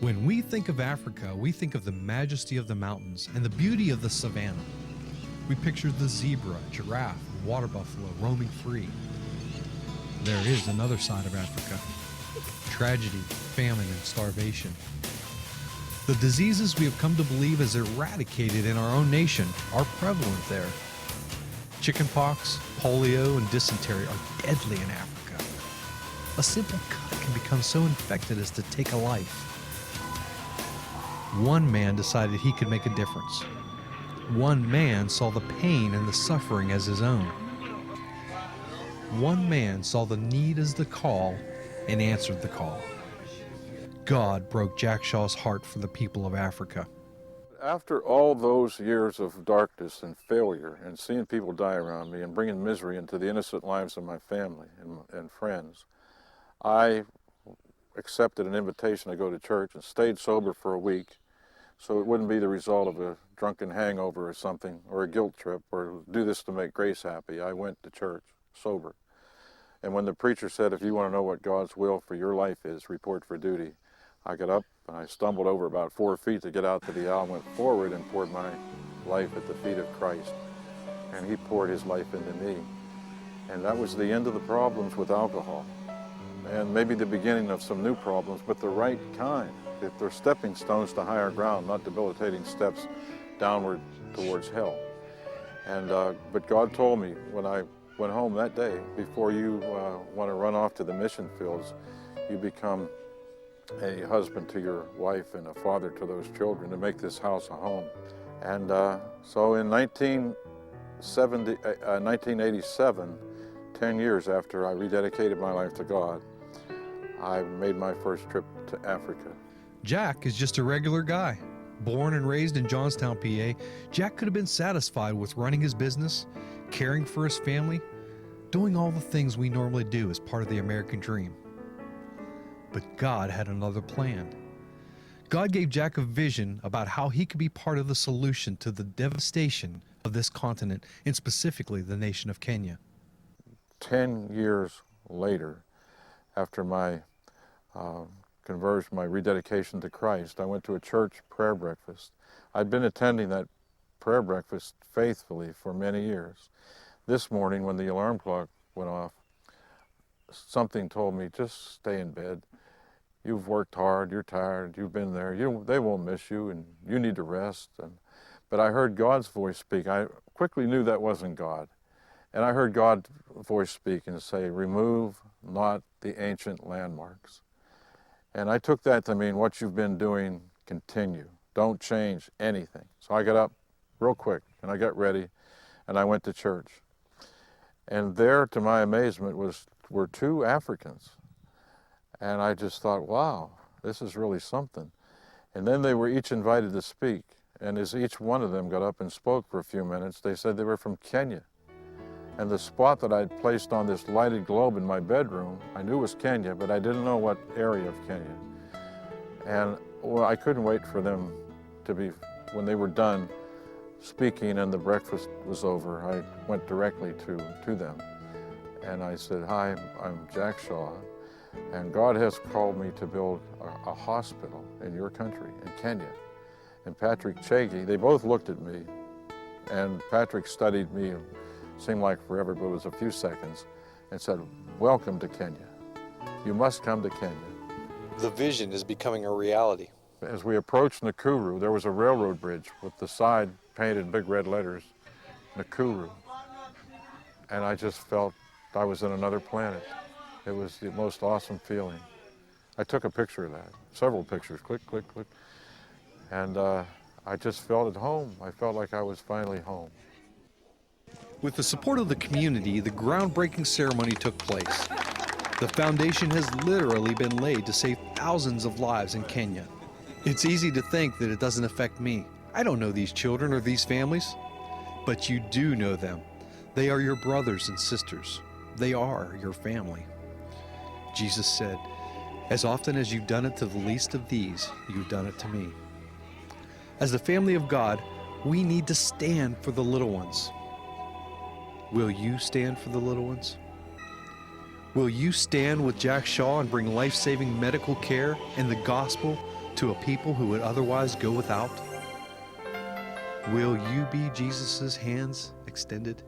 When we think of Africa, we think of the majesty of the mountains and the beauty of the savanna. We picture the zebra, giraffe, and water buffalo roaming free. There is another side of Africa: tragedy, famine, and starvation. The diseases we have come to believe as eradicated in our own nation are prevalent there. Chickenpox, polio, and dysentery are deadly in Africa. A simple cut can become so infected as to take a life. One man decided he could make a difference. One man saw the pain and the suffering as his own. One man saw the need as the call and answered the call. God broke Jack Shaw's heart for the people of Africa. After all those years of darkness and failure and seeing people die around me and bringing misery into the innocent lives of my family and friends, I accepted an invitation to go to church and stayed sober for a week so it wouldn't be the result of a drunken hangover or something, or a guilt trip, or do this to make Grace happy. I went to church sober. And when the preacher said, if you want to know what God's will for your life is, report for duty, I got up and I stumbled over about 4 feet to get out to the aisle, went forward and poured my life at the feet of Christ. And he poured his life into me. And that was the end of the problems with alcohol. And maybe the beginning of some new problems, but the right kind. If they're stepping stones to higher ground, not debilitating steps downward towards hell. And but God told me when I went home that day, before you want to run off to the mission fields, you become a husband to your wife and a father to those children, to make this house a home. And so in 1987, 10 years after I rededicated my life to God, I made my first trip to Africa. Jack is just a regular guy. Born and raised in Johnstown, PA, Jack could have been satisfied with running his business, caring for his family, doing all the things we normally do as part of the American dream. But God had another plan. God gave Jack a vision about how he could be part of the solution to the devastation of this continent, and specifically the nation of Kenya. 10 years later, after my conversion, my rededication to Christ, I went to a church prayer breakfast. I'd been attending that prayer breakfast faithfully for many years. This morning, when the alarm clock went off, something told me, just stay in bed. You've worked hard, you're tired, you've been there, they won't miss you, and you need to rest. But I heard God's voice speak. I quickly knew that wasn't God. And I heard God's voice speak and say, remove not the ancient landmarks. And I took that to mean what you've been doing, continue. Don't change anything. So I got up real quick and I got ready and I went to church. And there, to my amazement, were 2 Africans. And I just thought, wow, this is really something. And then they were each invited to speak. And as each one of them got up and spoke for a few minutes, they said they were from Kenya. And the spot that I'd placed on this lighted globe in my bedroom, I knew was Kenya, but I didn't know what area of Kenya. And well, I couldn't wait for them to be, when they were done speaking and the breakfast was over, I went directly to them. And I said, hi, I'm Jack Shaw, and God has called me to build a hospital in your country, in Kenya. And Patrick Chegi, they both looked at me, and Patrick studied me, seemed like forever, but it was a few seconds, and said, welcome to Kenya. You must come to Kenya. The vision is becoming a reality. As we approached Nakuru, there was a railroad bridge with the side painted in big red letters, Nakuru. And I just felt I was in another planet. It was the most awesome feeling. I took a picture of that, several pictures, click, click, click. And I just felt at home. I felt like I was finally home. With the support of the community, the groundbreaking ceremony took place. The foundation has literally been laid to save thousands of lives in Kenya. It's easy to think that it doesn't affect me. I don't know these children or these families, but you do know them. They are your brothers and sisters. They are your family. Jesus said, as often as you've done it to the least of these, you've done it to me. As the family of God, we need to stand for the little ones. Will you stand for the little ones? Will you stand with Jack Shaw and bring life-saving medical care and the gospel to to a people who would otherwise go without? Will you be Jesus' hands extended?